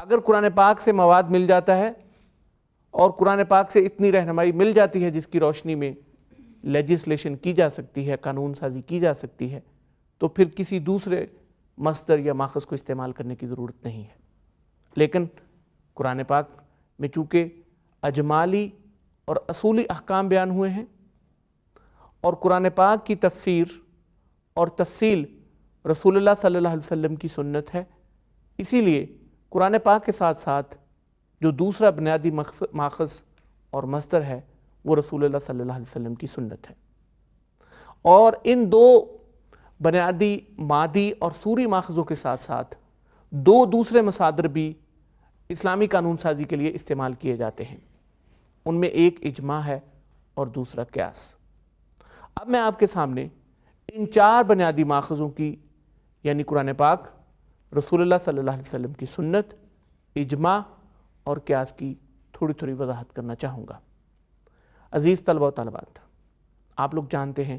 اگر قرآن پاک سے مواد مل جاتا ہے اور قرآن پاک سے اتنی رہنمائی مل جاتی ہے جس کی روشنی میں لیجسلیشن کی جا سکتی ہے، قانون سازی کی جا سکتی ہے، تو پھر کسی دوسرے مصدر یا ماخذ کو استعمال کرنے کی ضرورت نہیں ہے۔ لیکن قرآن پاک میں چونکہ اجمالی اور اصولی احکام بیان ہوئے ہیں اور قرآن پاک کی تفسیر اور تفصیل رسول اللہ صلی اللہ علیہ وسلم کی سنت ہے، اسی لیے قرآن پاک کے ساتھ ساتھ جو دوسرا بنیادی ماخذ اور مصدر ہے وہ رسول اللہ صلی اللہ علیہ وسلم کی سنت ہے۔ اور ان دو بنیادی مادی اور سوری ماخذوں کے ساتھ ساتھ دو دوسرے مصادر بھی اسلامی قانون سازی کے لیے استعمال کیے جاتے ہیں، ان میں ایک اجماع ہے اور دوسرا قیاس۔ اب میں آپ کے سامنے ان چار بنیادی ماخذوں کی یعنی قرآن پاک، رسول اللہ صلی اللہ علیہ وسلم کی سنت، اجماع اور قیاس کی تھوڑی تھوڑی وضاحت کرنا چاہوں گا۔ عزیز طلبہ و طالبات، آپ لوگ جانتے ہیں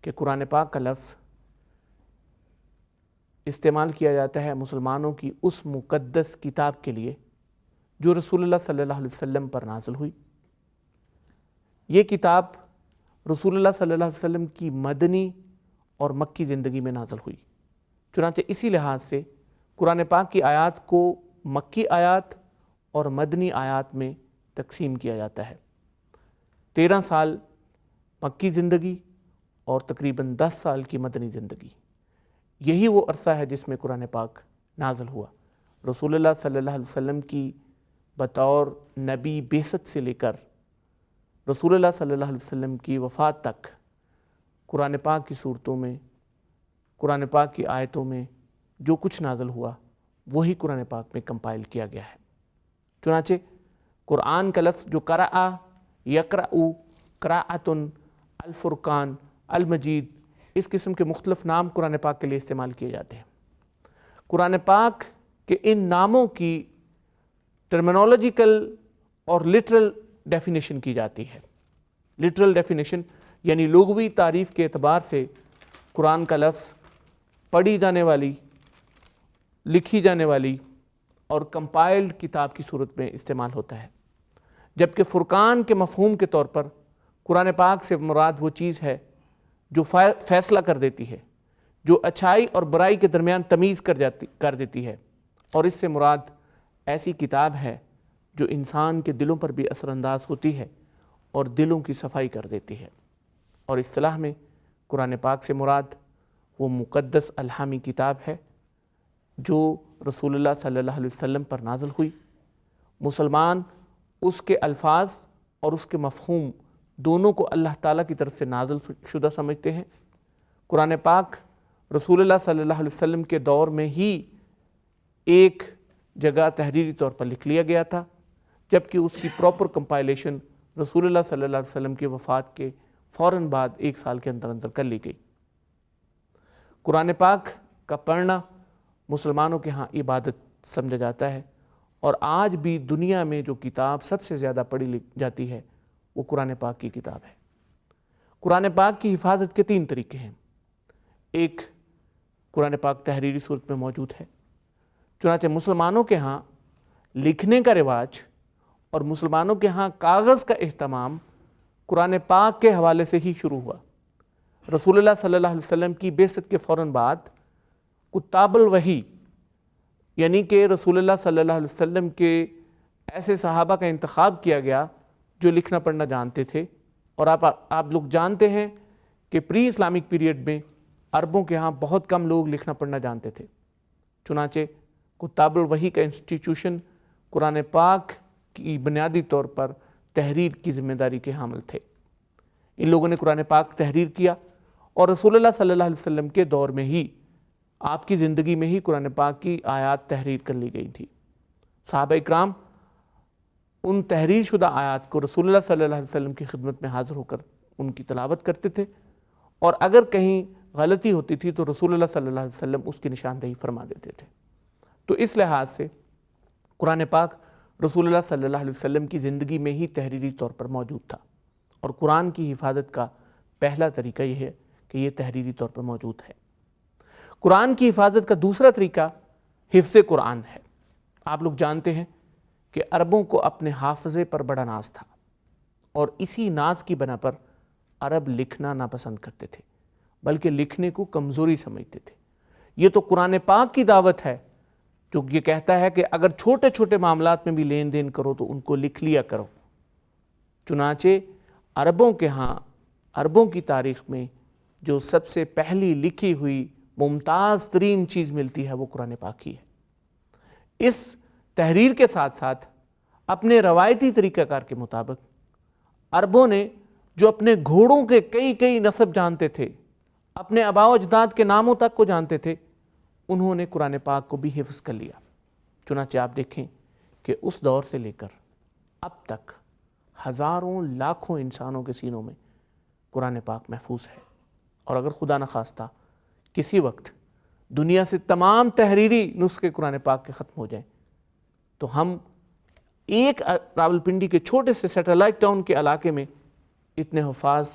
کہ قرآن پاک کا لفظ استعمال کیا جاتا ہے مسلمانوں کی اس مقدس کتاب کے لیے جو رسول اللہ صلی اللہ علیہ وسلم پر نازل ہوئی۔ یہ کتاب رسول اللہ صلی اللہ علیہ وسلم کی مدنی اور مکی زندگی میں نازل ہوئی، چنانچہ اسی لحاظ سے قرآن پاک کی آیات کو مکی آیات اور مدنی آیات میں تقسیم کیا جاتا ہے۔ 13 سال مکی زندگی اور تقریباً 10 سال کی مدنی زندگی، یہی وہ عرصہ ہے جس میں قرآن پاک نازل ہوا۔ رسول اللہ صلی اللہ علیہ وسلم کی بطور نبی بعثت سے لے کر رسول اللہ صلی اللہ علیہ وسلم کی وفات تک قرآن پاک کی صورتوں میں، قرآن پاک کی آیتوں میں جو کچھ نازل ہوا وہی قرآن پاک میں کمپائل کیا گیا ہے۔ چنانچہ قرآن کا لفظ جو قرأ، یقرأ، قراءۃ، الفرقان، المجید، اس قسم کے مختلف نام قرآن پاک کے لیے استعمال کیے جاتے ہیں۔ قرآن پاک کے ان ناموں کی ٹرمینالوجیکل اور لٹرل ڈیفینیشن کی جاتی ہے۔ لٹرل ڈیفینیشن یعنی لغوی تعریف کے اعتبار سے قرآن کا لفظ پڑھی جانے والی، لکھی جانے والی اور کمپائلڈ کتاب کی صورت میں استعمال ہوتا ہے، جبکہ فرقان کے مفہوم کے طور پر قرآن پاک سے مراد وہ چیز ہے جو فیصلہ کر دیتی ہے، جو اچھائی اور برائی کے درمیان تمیز کر دیتی ہے، اور اس سے مراد ایسی کتاب ہے جو انسان کے دلوں پر بھی اثر انداز ہوتی ہے اور دلوں کی صفائی کر دیتی ہے۔ اور اصطلاح میں قرآن پاک سے مراد وہ مقدس الہامی کتاب ہے جو رسول اللہ صلی اللہ علیہ وسلم پر نازل ہوئی۔ مسلمان اس کے الفاظ اور اس کے مفہوم دونوں کو اللہ تعالیٰ کی طرف سے نازل شدہ سمجھتے ہیں۔ قرآن پاک رسول اللہ صلی اللہ علیہ وسلم کے دور میں ہی ایک جگہ تحریری طور پر لکھ لیا گیا تھا، جبکہ اس کی پراپر کمپائلیشن رسول اللہ صلی اللہ علیہ وسلم کی وفات کے فوراً بعد 1 سال کے اندر کر لی گئی۔ قرآن پاک کا پڑھنا مسلمانوں کے ہاں عبادت سمجھا جاتا ہے، اور آج بھی دنیا میں جو کتاب سب سے زیادہ پڑھی جاتی ہے وہ قرآن پاک کی کتاب ہے۔ قرآن پاک کی حفاظت کے 3 طریقے ہیں۔ ایک، قرآن پاک تحریری صورت میں موجود ہے، چنانچہ مسلمانوں کے ہاں لکھنے کا رواج اور مسلمانوں کے ہاں کاغذ کا اہتمام قرآن پاک کے حوالے سے ہی شروع ہوا۔ رسول اللہ صلی اللہ علیہ وسلم کی بعثت کے فوراً بعد کتاب الوحی یعنی کہ رسول اللہ صلی اللہ علیہ وسلم کے ایسے صحابہ کا انتخاب کیا گیا جو لکھنا پڑھنا جانتے تھے، اور آپ لوگ جانتے ہیں کہ پری اسلامک پیریڈ میں عربوں کے ہاں بہت کم لوگ لکھنا پڑھنا جانتے تھے، چنانچہ کتاب الوحی کا انسٹیٹیوشن قرآن پاک کی بنیادی طور پر تحریر کی ذمہ داری کے حامل تھے۔ ان لوگوں نے قرآن پاک تحریر کیا، اور رسول اللہ صلی اللہ علیہ وسلم کے دور میں ہی، آپ کی زندگی میں ہی قرآن پاک کی آیات تحریر کر لی گئی تھی۔ صحابہ اکرام ان تحریر شدہ آیات کو رسول اللہ صلی اللہ علیہ وسلم کی خدمت میں حاضر ہو کر ان کی تلاوت کرتے تھے، اور اگر کہیں غلطی ہوتی تھی تو رسول اللہ صلی اللہ علیہ وسلم اس کی نشاندہی فرما دیتے تھے۔ تو اس لحاظ سے قرآن پاک رسول اللہ صلی اللہ علیہ وسلم کی زندگی میں ہی تحریری طور پر موجود تھا، اور قرآن کی حفاظت کا پہلا طریقہ یہ ہے کہ یہ تحریری طور پر موجود ہے۔ قرآن کی حفاظت کا دوسرا طریقہ حفظ قرآن ہے۔ آپ لوگ جانتے ہیں کہ عربوں کو اپنے حافظے پر بڑا ناز تھا، اور اسی ناز کی بنا پر عرب لکھنا ناپسند کرتے تھے، بلکہ لکھنے کو کمزوری سمجھتے تھے۔ یہ تو قرآن پاک کی دعوت ہے جو یہ کہتا ہے کہ اگر چھوٹے چھوٹے معاملات میں بھی لین دین کرو تو ان کو لکھ لیا کرو۔ چنانچہ عربوں کے ہاں، عربوں کی تاریخ میں جو سب سے پہلی لکھی ہوئی ممتاز ترین چیز ملتی ہے وہ قرآن پاک ہی ہے۔ اس تحریر کے ساتھ ساتھ اپنے روایتی طریقہ کار کے مطابق عربوں نے جو اپنے گھوڑوں کے کئی نسب جانتے تھے، اپنے آباء و اجداد کے ناموں تک کو جانتے تھے، انہوں نے قرآن پاک کو بھی حفظ کر لیا۔ چنانچہ آپ دیکھیں کہ اس دور سے لے کر اب تک ہزاروں لاکھوں انسانوں کے سینوں میں قرآن پاک محفوظ ہے، اور اگر خدا نخواستہ کسی وقت دنیا سے تمام تحریری نسخے قرآن پاک کے ختم ہو جائیں تو ہم ایک راولپنڈی کے چھوٹے سے سیٹلائٹ ٹاؤن کے علاقے میں اتنے حفاظ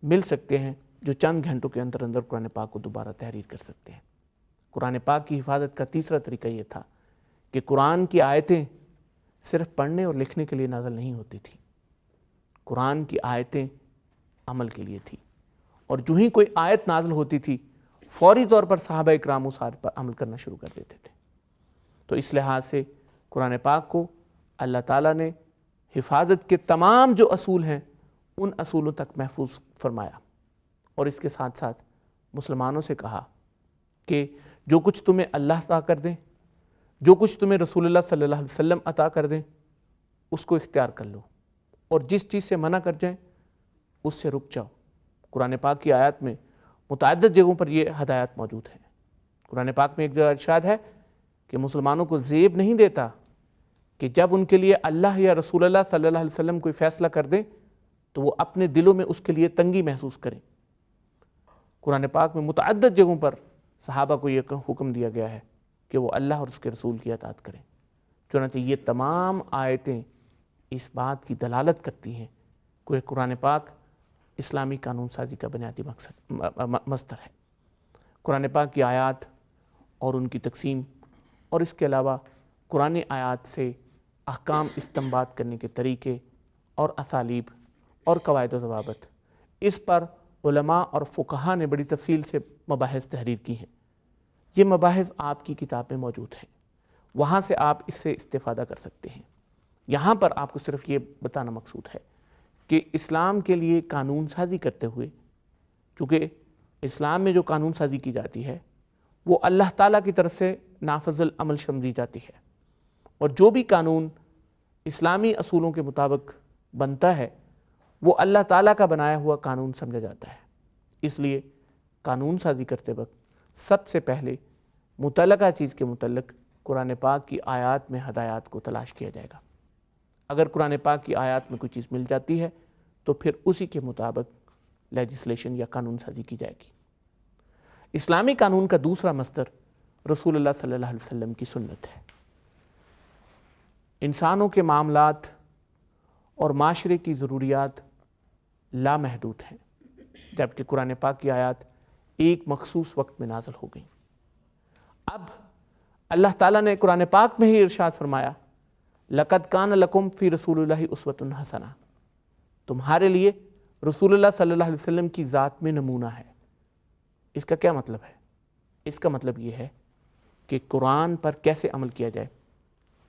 مل سکتے ہیں جو چند گھنٹوں کے اندر اندر قرآن پاک کو دوبارہ تحریر کر سکتے ہیں۔ قرآن پاک کی حفاظت کا تیسرا طریقہ یہ تھا کہ قرآن کی آیتیں صرف پڑھنے اور لکھنے کے لیے نازل نہیں ہوتی تھیں، قرآن کی آیتیں عمل کے لیے تھی، اور جو ہی کوئی آیت نازل ہوتی تھی فوری طور پر صحابہ اکرام اس آیت پر عمل کرنا شروع کر دیتے تھے۔ تو اس لحاظ سے قرآن پاک کو اللہ تعالیٰ نے حفاظت کے تمام جو اصول ہیں ان اصولوں تک محفوظ فرمایا، اور اس کے ساتھ ساتھ مسلمانوں سے کہا کہ جو کچھ تمہیں اللہ عطا کر دیں، جو کچھ تمہیں رسول اللہ صلی اللہ علیہ وسلم عطا کر دیں، اس کو اختیار کر لو، اور جس چیز سے منع کر جائیں اس سے رک جاؤ۔ قرآن پاک کی آیات میں متعدد جگہوں پر یہ ہدایات موجود ہیں۔ قرآن پاک میں ایک جگہ ارشاد ہے کہ مسلمانوں کو زیب نہیں دیتا کہ جب ان کے لیے اللہ یا رسول اللہ صلی اللہ علیہ وسلم کوئی فیصلہ کر دیں تو وہ اپنے دلوں میں اس کے لیے تنگی محسوس کریں۔ قرآن پاک میں متعدد جگہوں پر صحابہ کو یہ حکم دیا گیا ہے کہ وہ اللہ اور اس کے رسول کی اطاعت کریں۔ چنانچہ یہ تمام آیتیں اس بات کی دلالت کرتی ہیں کہ قرآن پاک اسلامی قانون سازی کا بنیادی مصدر ہے۔ قرآن پاک کی آیات اور ان کی تقسیم، اور اس کے علاوہ قرآن آیات سے احکام استنباط کرنے کے طریقے اور اسالیب اور قواعد و ضوابط، اس پر علماء اور فقہا نے بڑی تفصیل سے مباحث تحریر کی ہیں۔ یہ مباحث آپ کی کتاب میں موجود ہیں، وہاں سے آپ اس سے استفادہ کر سکتے ہیں۔ یہاں پر آپ کو صرف یہ بتانا مقصود ہے کہ اسلام کے لیے قانون سازی کرتے ہوئے، چونکہ اسلام میں جو قانون سازی کی جاتی ہے وہ اللہ تعالیٰ کی طرف سے نافذ العمل سمجھی جاتی ہے، اور جو بھی قانون اسلامی اصولوں کے مطابق بنتا ہے وہ اللہ تعالیٰ کا بنایا ہوا قانون سمجھا جاتا ہے۔ اس لیے قانون سازی کرتے وقت سب سے پہلے متعلقہ چیز کے متعلق قرآن پاک کی آیات میں ہدایات کو تلاش کیا جائے گا۔ اگر قرآن پاک کی آیات میں کوئی چیز مل جاتی ہے تو پھر اسی کے مطابق لیجسلیشن یا قانون سازی کی جائے گی۔ اسلامی قانون کا دوسرا مصدر رسول اللہ صلی اللہ علیہ وسلم کی سنت ہے۔ انسانوں کے معاملات اور معاشرے کی ضروریات لامحدود ہیں، جبکہ قرآن پاک کی آیات ایک مخصوص وقت میں نازل ہو گئیں۔ اب اللہ تعالیٰ نے قرآن پاک میں ہی ارشاد فرمایا، لَقَدْ كَانَ لَكُمْ فِي رَسُولِ اللَّهِ أُسْوَةٌ حَسَنَةٌ، تمہارے لیے رسول اللہ صلی اللہ علیہ وسلم کی ذات میں نمونہ ہے۔ اس کا کیا مطلب ہے؟ اس کا مطلب یہ ہے کہ قرآن پر کیسے عمل کیا جائے۔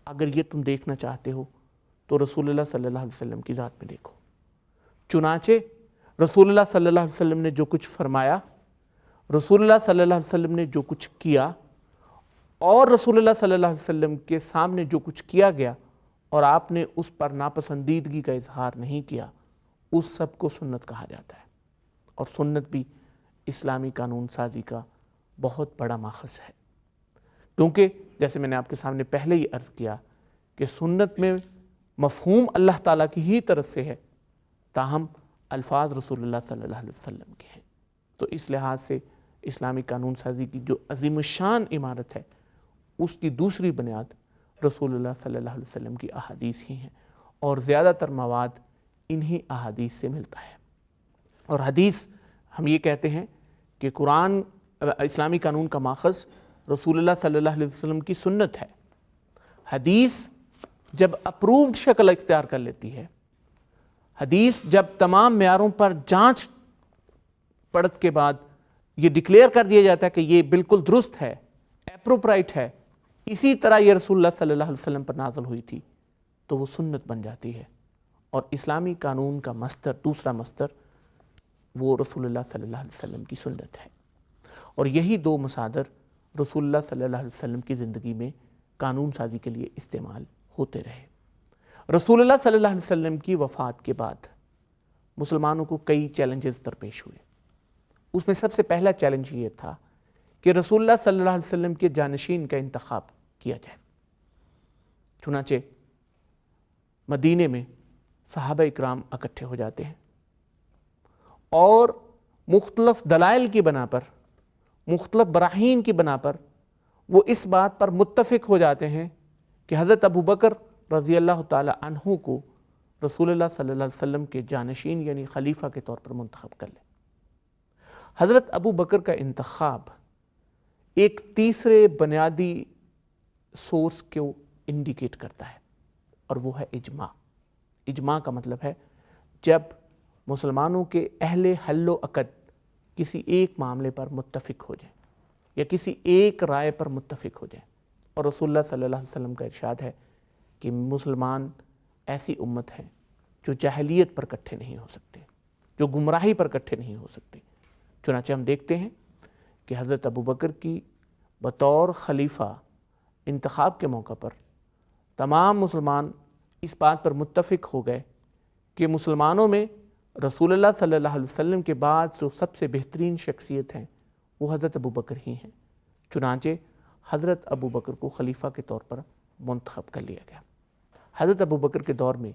اگر یہ تم دیکھنا چاہتے ہو تو رسول اللہ صلی اللہ علیہ وسلم کی ذات میں دیکھو۔ چنانچہ رسول اللہ صلی اللہ علیہ وسلم نے جو کچھ فرمایا، رسول اللہ صلی اللہ علیہ وسلم نے جو کچھ کیا، اور رسول اللہ صلی اللہ علیہ وسلم کے سامنے جو کچھ کیا گیا اور آپ نے اس پر ناپسندیدگی کا اظہار نہیں کیا، اس سب کو سنت کہا جاتا ہے۔ اور سنت بھی اسلامی قانون سازی کا بہت بڑا ماخذ ہے، کیونکہ جیسے میں نے آپ کے سامنے پہلے ہی عرض کیا کہ سنت میں مفہوم اللہ تعالیٰ کی ہی طرف سے ہے، تاہم الفاظ رسول اللہ صلی اللہ علیہ وسلم کے ہیں۔ تو اس لحاظ سے اسلامی قانون سازی کی جو عظیم الشان عمارت ہے، اس کی دوسری بنیاد رسول اللہ صلی اللہ علیہ وسلم کی احادیث ہی ہیں، اور زیادہ تر مواد انہی احادیث سے ملتا ہے۔ اور حدیث، ہم یہ کہتے ہیں کہ قرآن اسلامی قانون کا ماخذ رسول اللہ صلی اللہ علیہ وسلم کی سنت ہے۔ حدیث جب اپرووڈ شکل اختیار کر لیتی ہے، حدیث جب تمام معیاروں پر جانچ پڑت کے بعد یہ ڈکلیئر کر دیا جاتا ہے کہ یہ بالکل درست ہے، اپروپرائٹ ہے، اسی طرح یہ رسول اللہ صلی اللہ علیہ وسلم پر نازل ہوئی تھی، تو وہ سنت بن جاتی ہے، اور اسلامی قانون کا مصدر، دوسرا مصدر وہ رسول اللہ صلی اللہ علیہ وسلم کی سنت ہے۔ اور یہی دو مصادر رسول اللہ صلی اللہ علیہ وسلم کی زندگی میں قانون سازی کے لیے استعمال ہوتے رہے۔ رسول اللہ صلی اللہ علیہ وسلم کی وفات کے بعد مسلمانوں کو کئی چیلنجز درپیش ہوئے۔ اس میں سب سے پہلا چیلنج یہ تھا کہ رسول اللہ صلی اللہ علیہ وسلم کے جانشین کا انتخاب کیا جائے۔ چنانچہ مدینے میں صحابہ اکرام اکٹھے ہو جاتے ہیں اور مختلف دلائل کی بنا پر، مختلف براہین کی بنا پر وہ اس بات پر متفق ہو جاتے ہیں کہ حضرت ابو بکر رضی اللہ تعالی عنہ کو رسول اللہ صلی اللہ علیہ وسلم کے جانشین یعنی خلیفہ کے طور پر منتخب کر لیں۔ حضرت ابو بکر کا انتخاب ایک تیسرے بنیادی سورس کو انڈیکیٹ کرتا ہے، اور وہ ہے اجماع۔ اجماع کا مطلب ہے جب مسلمانوں کے اہل حل و عقد کسی ایک معاملے پر متفق ہو جائیں یا کسی ایک رائے پر متفق ہو جائیں۔ اور رسول اللہ صلی اللہ علیہ وسلم کا ارشاد ہے کہ مسلمان ایسی امت ہے جو جاہلیت پر اکٹھے نہیں ہو سکتے، جو گمراہی پر اکٹھے نہیں ہو سکتے۔ چنانچہ ہم دیکھتے ہیں کہ حضرت ابو بکر کی بطور خلیفہ انتخاب کے موقع پر تمام مسلمان اس بات پر متفق ہو گئے کہ مسلمانوں میں رسول اللہ صلی اللہ علیہ وسلم کے بعد جو سب سے بہترین شخصیت ہیں وہ حضرت ابو بکر ہی ہیں۔ چنانچہ حضرت ابو بکر کو خلیفہ کے طور پر منتخب کر لیا گیا۔ حضرت ابو بکر کے دور میں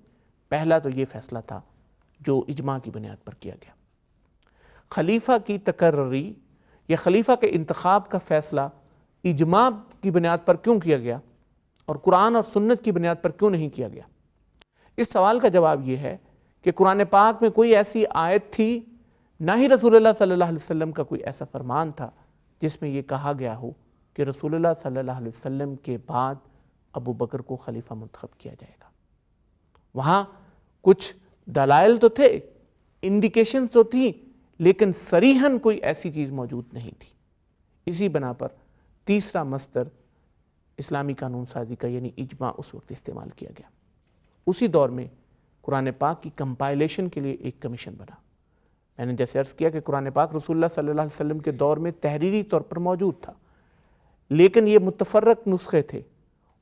پہلا تو یہ فیصلہ تھا جو اجماع کی بنیاد پر کیا گیا۔ خلیفہ کی تقرری یا خلیفہ کے انتخاب کا فیصلہ اجماع کی بنیاد پر کیوں کیا گیا اور قرآن اور سنت کی بنیاد پر کیوں نہیں کیا گیا؟ اس سوال کا جواب یہ ہے کہ قرآن پاک میں کوئی ایسی آیت تھی، نہ ہی رسول اللہ صلی اللہ علیہ وسلم کا کوئی ایسا فرمان تھا جس میں یہ کہا گیا ہو کہ رسول اللہ صلی اللہ علیہ وسلم کے بعد ابو بکر کو خلیفہ منتخب کیا جائے گا۔ وہاں کچھ دلائل تو تھے، انڈیکیشنز تو تھیں، لیکن صریحاً کوئی ایسی چیز موجود نہیں تھی۔ اسی بنا پر تیسرا مصدر اسلامی قانون سازی کا یعنی اجماع اس وقت استعمال کیا گیا۔ اسی دور میں قرآن پاک کی کمپائلیشن کے لیے ایک کمیشن بنا۔ میں نے جیسے عرض کیا کہ قرآن پاک رسول اللہ صلی اللہ علیہ وسلم کے دور میں تحریری طور پر موجود تھا، لیکن یہ متفرق نسخے تھے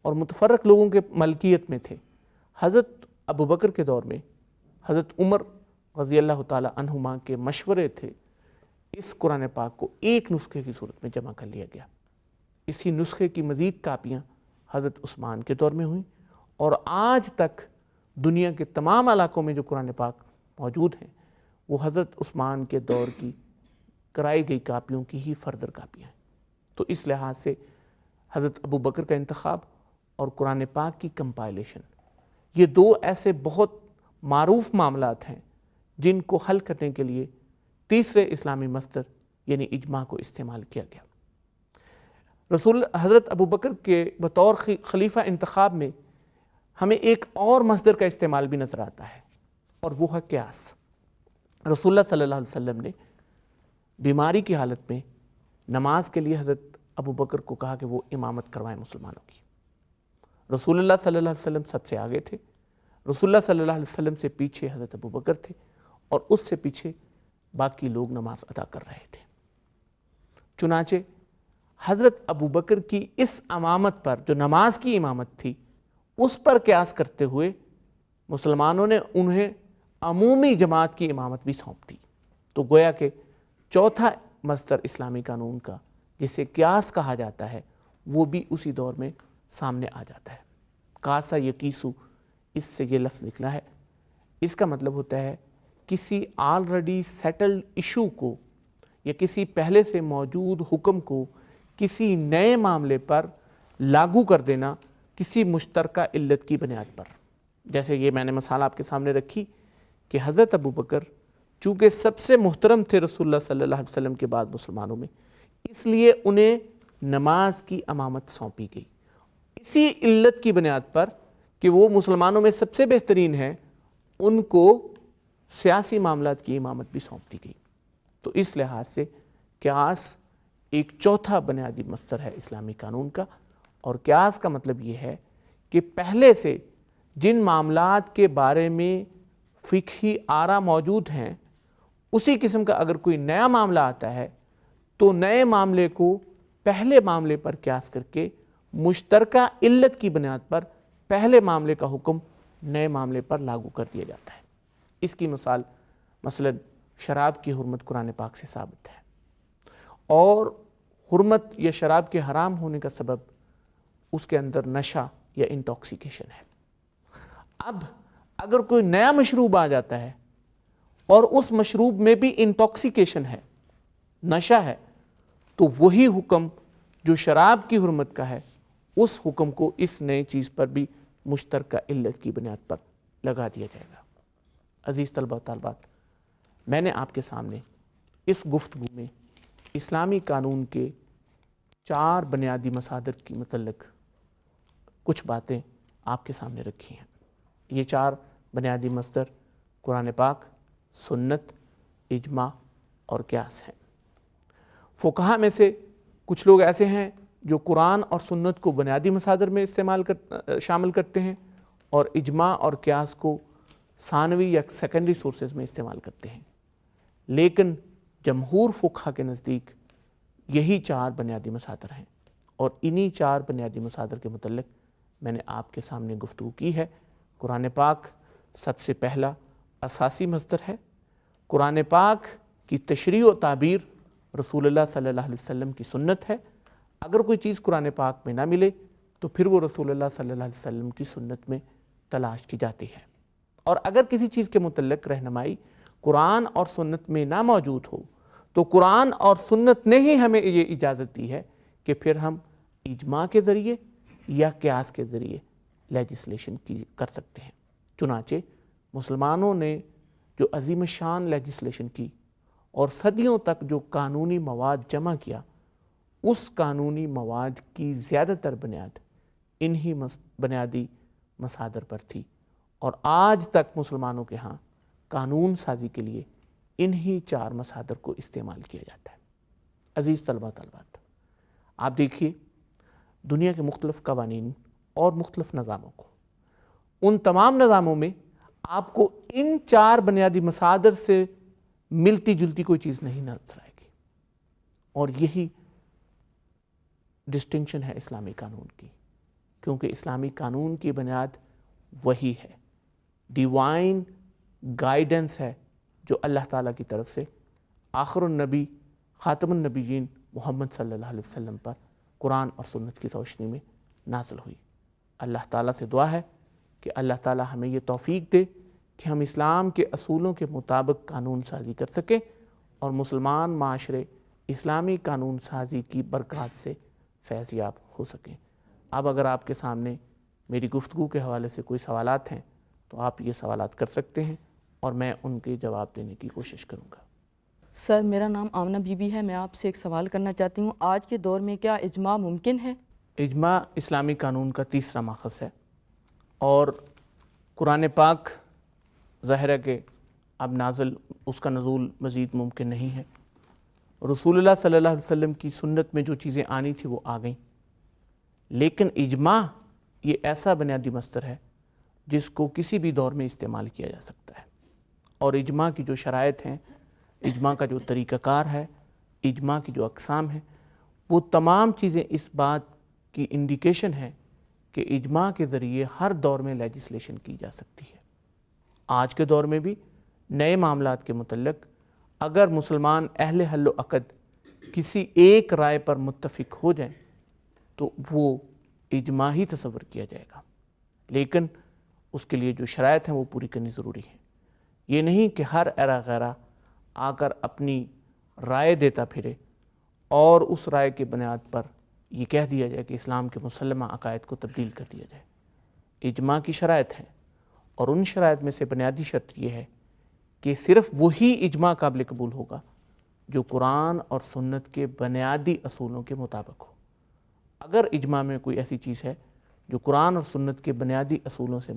اور متفرق لوگوں کے ملکیت میں تھے۔ حضرت ابو بکر کے دور میں حضرت عمر رضی اللہ تعالی عنہما کے مشورے تھے، اس قرآن پاک کو ایک نسخے کی صورت میں جمع کر لیا گیا۔ اسی نسخے کی مزید کاپیاں حضرت عثمان کے دور میں ہوئیں، اور آج تک دنیا کے تمام علاقوں میں جو قرآن پاک موجود ہیں وہ حضرت عثمان کے دور کی کرائی گئی کاپیوں کی ہی فردر کاپیاں ہیں۔ تو اس لحاظ سے حضرت ابو بکر کا انتخاب اور قرآن پاک کی کمپائلیشن، یہ دو ایسے بہت معروف معاملات ہیں جن کو حل کرنے کے لیے تیسرے اسلامی مصدر یعنی اجماع کو استعمال کیا گیا۔ حضرت ابو بکر کے بطور خلیفہ انتخاب میں ہمیں ایک اور مصدر کا استعمال بھی نظر آتا ہے، اور وہ ہے قیاس۔ رسول اللہ صلی اللہ علیہ وسلم نے بیماری کی حالت میں نماز کے لیے حضرت ابو بکر کو کہا کہ وہ امامت کروائیں مسلمانوں کی۔ رسول اللہ صلی اللہ علیہ وسلم سب سے آگے تھے، رسول اللہ صلی اللہ علیہ وسلم سے پیچھے حضرت ابو بکر تھے، اور اس سے پیچھے باقی لوگ نماز ادا کر رہے تھے۔ چنانچہ حضرت ابو بکر کی اس امامت پر جو نماز کی امامت تھی اس پر قیاس کرتے ہوئے مسلمانوں نے انہیں عمومی جماعت کی امامت بھی سونپ دی۔ تو گویا کہ چوتھا مصدر اسلامی قانون کا جسے قیاس کہا جاتا ہے وہ بھی اسی دور میں سامنے آ جاتا ہے۔ قاسا یقیسو، اس سے یہ لفظ نکلا ہے۔ اس کا مطلب ہوتا ہے کسی آلریڈی سیٹلڈ ایشو کو یا کسی پہلے سے موجود حکم کو کسی نئے معاملے پر لاگو کر دینا کسی مشترکہ علت کی بنیاد پر۔ جیسے یہ میں نے مثال آپ کے سامنے رکھی کہ حضرت ابو بکر چونکہ سب سے محترم تھے رسول اللہ صلی اللہ علیہ وسلم کے بعد مسلمانوں میں، اس لیے انہیں نماز کی امامت سونپی گئی، اسی علت کی بنیاد پر کہ وہ مسلمانوں میں سب سے بہترین ہیں، ان کو سیاسی معاملات کی امامت بھی سونپ دی گئی۔ تو اس لحاظ سے قیاس ایک چوتھا بنیادی مصدر ہے اسلامی قانون کا، اور قیاس کا مطلب یہ ہے کہ پہلے سے جن معاملات کے بارے میں فقہی آراء موجود ہیں، اسی قسم کا اگر کوئی نیا معاملہ آتا ہے تو نئے معاملے کو پہلے معاملے پر قیاس کر کے مشترکہ علت کی بنیاد پر پہلے معاملے کا حکم نئے معاملے پر لاگو کر دیا جاتا ہے۔ اس کی مثال مثلا شراب کی حرمت قرآن پاک سے ثابت ہے، اور حرمت یا شراب کے حرام ہونے کا سبب اس کے اندر نشہ یا انٹاکسیکیشن ہے۔ اب اگر کوئی نیا مشروب آ جاتا ہے اور اس مشروب میں بھی انٹاکسیکیشن ہے، نشہ ہے، تو وہی حکم جو شراب کی حرمت کا ہے اس حکم کو اس نئے چیز پر بھی مشترکہ علت کی بنیاد پر لگا دیا جائے گا۔ عزیز طلبہ و طالبات، میں نے آپ کے سامنے اس گفتگو میں اسلامی قانون کے 4 بنیادی مصادر کی متعلق کچھ باتیں آپ کے سامنے رکھی ہیں۔ یہ 4 بنیادی مصدر قرآن پاک، سنت، اجماع اور قیاس ہیں۔ فقہا میں سے کچھ لوگ ایسے ہیں جو قرآن اور سنت کو بنیادی مصادر میں شامل کرتے ہیں، اور اجماع اور قیاس کو ثانوی یا سیکنڈری سورسز میں استعمال کرتے ہیں، لیکن جمہور فقہا کے نزدیک یہی 4 بنیادی مصادر ہیں، اور انہی 4 بنیادی مصادر کے متعلق میں نے آپ کے سامنے گفتگو کی ہے۔ قرآن پاک سب سے پہلا اساسی مصدر ہے۔ قرآن پاک کی تشریح و تعبیر رسول اللہ صلی اللہ علیہ وسلم کی سنت ہے۔ اگر کوئی چیز قرآن پاک میں نہ ملے تو پھر وہ رسول اللہ صلی اللہ علیہ وسلم کی سنت میں تلاش کی جاتی ہے، اور اگر کسی چیز کے متعلق رہنمائی قرآن اور سنت میں نہ موجود ہو تو قرآن اور سنت نے ہی ہمیں یہ اجازت دی ہے کہ پھر ہم اجماع کے ذریعے یا قیاس کے ذریعے لیجسلیشن کر سکتے ہیں۔ چنانچہ مسلمانوں نے جو عظیم الشان لیجسلیشن کی اور صدیوں تک جو قانونی مواد جمع کیا، اس قانونی مواد کی زیادہ تر بنیاد انہی بنیادی مصادر پر تھی، اور آج تک مسلمانوں کے ہاں قانون سازی کے لیے انہی 4 مصادر کو استعمال کیا جاتا ہے۔ عزیز طلبہ طالبات، آپ دیکھیے دنیا کے مختلف قوانین اور مختلف نظاموں کو، ان تمام نظاموں میں آپ کو ان 4 بنیادی مصادر سے ملتی جلتی کوئی چیز نہیں نظر آئے گی، اور یہی ڈسٹنکشن ہے اسلامی قانون کی، کیونکہ اسلامی قانون کی بنیاد وہی ہے، ڈیوائن گائیڈنس ہے جو اللہ تعالیٰ کی طرف سے آخر النبی خاتم النبیین محمد صلی اللہ علیہ وسلم پر قرآن اور سنت کی روشنی میں نازل ہوئی۔ اللہ تعالیٰ سے دعا ہے کہ اللہ تعالیٰ ہمیں یہ توفیق دے کہ ہم اسلام کے اصولوں کے مطابق قانون سازی کر سکیں، اور مسلمان معاشرے اسلامی قانون سازی کی برکات سے فیض یاب ہو سکیں۔ اب اگر آپ کے سامنے میری گفتگو کے حوالے سے کوئی سوالات ہیں تو آپ یہ سوالات کر سکتے ہیں، اور میں ان کے جواب دینے کی کوشش کروں گا۔ سر، میرا نام آمنہ بی بی ہے، میں آپ سے ایک سوال کرنا چاہتی ہوں، آج کے دور میں کیا اجماع ممکن ہے؟ اجماع اسلامی قانون کا تیسرا ماخذ ہے، اور قرآن پاک ظاہر ہے کہ اب اس کا نزول مزید ممکن نہیں ہے۔ رسول اللہ صلی اللہ علیہ وسلم کی سنت میں جو چیزیں آنی تھی وہ آ گئیں، لیکن اجماع یہ ایسا بنیادی مصدر ہے جس کو کسی بھی دور میں استعمال کیا جا سکتا ہے، اور اجماع کی جو شرائط ہیں، اجماع کا جو طریقہ کار ہے، اجماع کی جو اقسام ہیں، وہ تمام چیزیں اس بات کی انڈیکیشن ہے کہ اجماع کے ذریعے ہر دور میں لیجسلیشن کی جا سکتی ہے۔ آج کے دور میں بھی نئے معاملات کے متعلق اگر مسلمان اہل حل و عقد کسی ایک رائے پر متفق ہو جائیں تو وہ اجماع ہی تصور کیا جائے گا، لیکن اس کے لیے جو شرائط ہیں وہ پوری کرنی ضروری ہے۔ یہ نہیں کہ ہر ایرا غیرہ آ کر اپنی رائے دیتا پھرے اور اس رائے کے بنیاد پر یہ کہہ دیا جائے کہ اسلام کے مسلمہ عقائد کو تبدیل کر دیا جائے۔ اجماع کی شرائط ہیں، اور ان شرائط میں سے بنیادی شرط یہ ہے کہ صرف وہی اجماع قابل قبول ہوگا جو قرآن اور سنت کے بنیادی اصولوں کے مطابق ہو۔ اگر اجماع میں کوئی ایسی چیز ہے جو قرآن اور سنت کے بنیادی اصولوں سے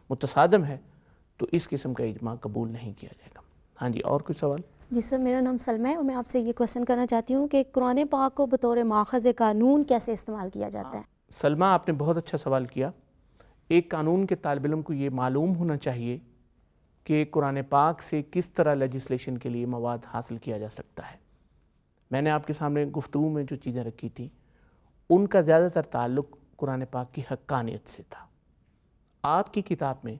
متصادم ہے تو اس قسم کا اجماع قبول نہیں کیا جائے گا۔ ہاں جی، اور کوئی سوال؟ جی سر، میرا نام سلمہ ہے اور میں آپ سے یہ کویسچن کرنا چاہتی ہوں کہ قرآن پاک کو بطور ماخذ قانون کیسے استعمال کیا جاتا ہے؟ سلمہ، آپ نے بہت اچھا سوال کیا۔ ایک قانون کے طالب علم کو یہ معلوم ہونا چاہیے کہ قرآن پاک سے کس طرح لیجسلیشن کے لیے مواد حاصل کیا جا سکتا ہے۔ میں نے آپ کے سامنے گفتگو میں جو چیزیں رکھی تھیں ان کا زیادہ تر تعلق قرآن پاک کی حقانیت سے تھا۔ آپ کی کتاب میں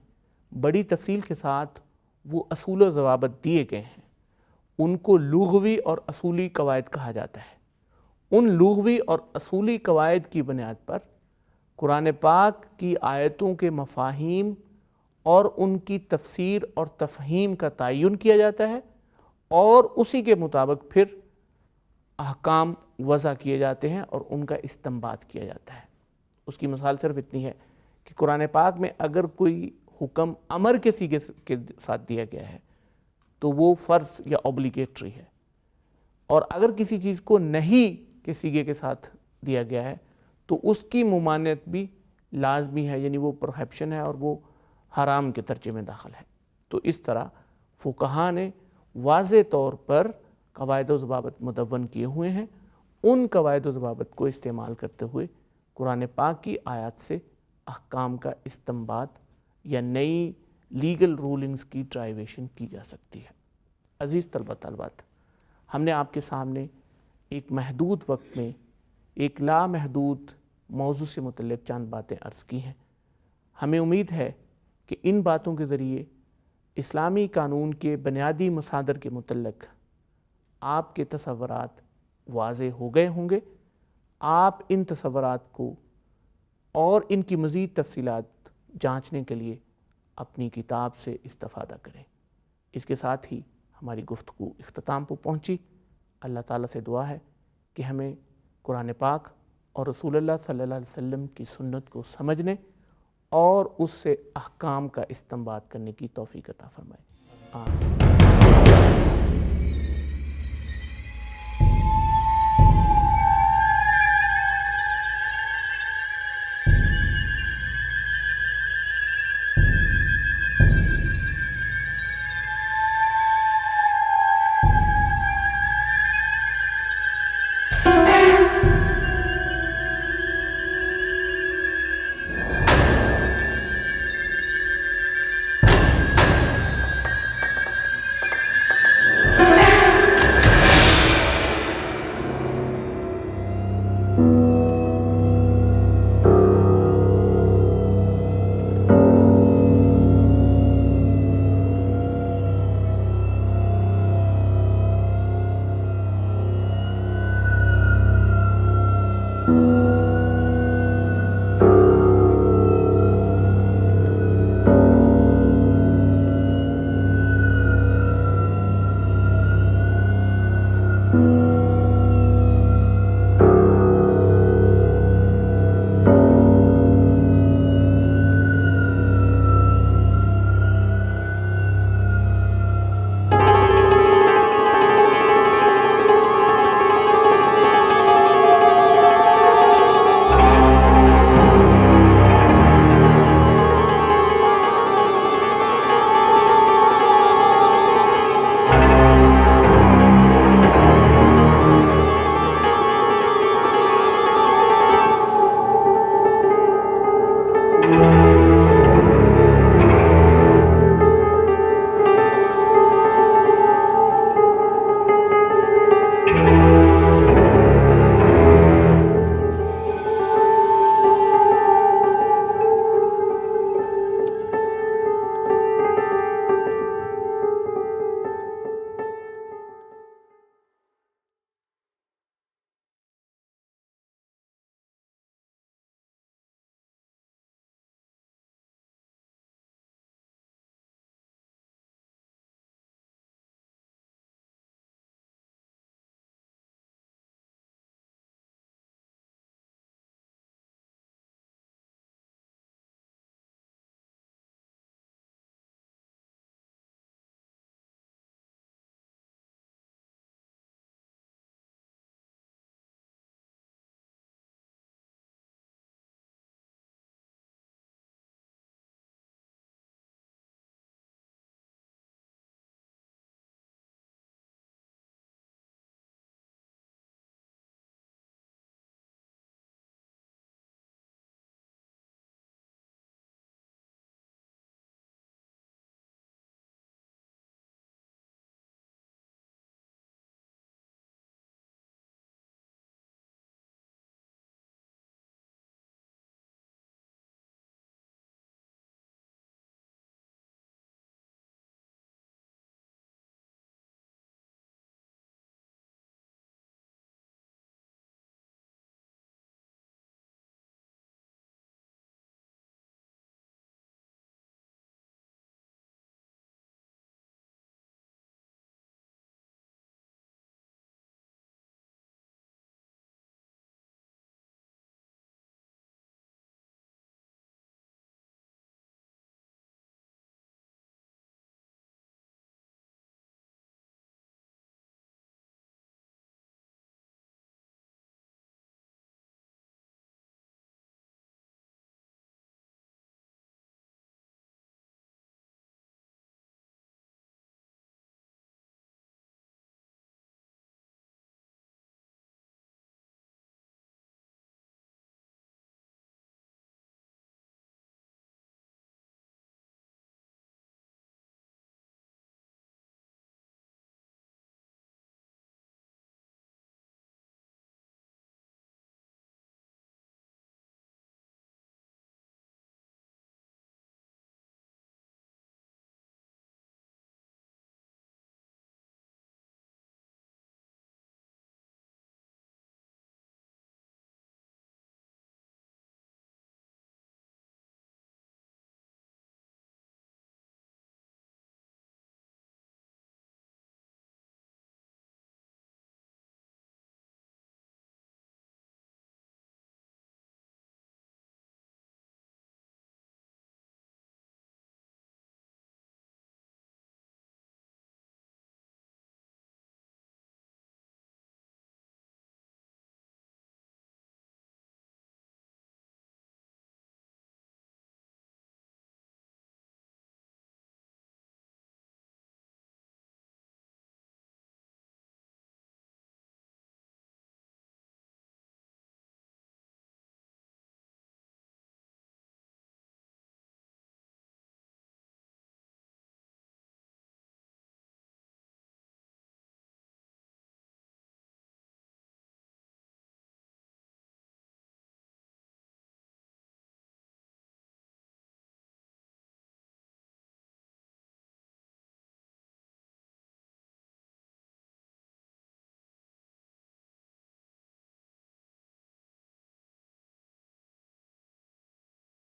بڑی تفصیل کے ساتھ وہ اصول و ضوابط دیے گئے ہیں، ان کو لغوی اور اصولی قواعد کہا جاتا ہے۔ ان لغوی اور اصولی قواعد کی بنیاد پر قرآن پاک کی آیتوں کے مفاہیم اور ان کی تفسیر اور تفہیم کا تعین کیا جاتا ہے اور اسی کے مطابق پھر احکام وضع کیے جاتے ہیں اور ان کا استنباط کیا جاتا ہے۔ اس کی مثال صرف اتنی ہے کہ قرآن پاک میں اگر کوئی حکم امر کے صیغے کے ساتھ دیا گیا ہے تو وہ فرض یا اوبلیگیٹری ہے، اور اگر کسی چیز کو نہیں کے صیغے کے ساتھ دیا گیا ہے تو اس کی ممانعت بھی لازمی ہے، یعنی وہ پروہیبشن ہے اور وہ حرام کے درجے میں داخل ہے۔ تو اس طرح فقہا نے واضح طور پر قواعد و ضوابط مدون کیے ہوئے ہیں۔ ان قواعد و ضوابط کو استعمال کرتے ہوئے قرآن پاک کی آیات سے احکام کا استنباط یا نئی لیگل رولنگز کی ڈرائیویشن کی جا سکتی ہے۔ عزیز طلبہ طالبات، ہم نے آپ کے سامنے ایک محدود وقت میں ایک لامحدود موضوع سے متعلق چند باتیں عرض کی ہیں۔ ہمیں امید ہے کہ ان باتوں کے ذریعے اسلامی قانون کے بنیادی مصادر کے متعلق آپ کے تصورات واضح ہو گئے ہوں گے۔ آپ ان تصورات کو اور ان کی مزید تفصیلات جانچنے کے لیے اپنی کتاب سے استفادہ کریں۔ اس کے ساتھ ہی ہماری گفتگو اختتام پر پہنچی۔ اللہ تعالیٰ سے دعا ہے کہ ہمیں قرآن پاک اور رسول اللہ صلی اللہ علیہ وسلم کی سنت کو سمجھنے اور اس سے احکام کا استنباط کرنے کی توفیق عطا فرمائے۔ آمین۔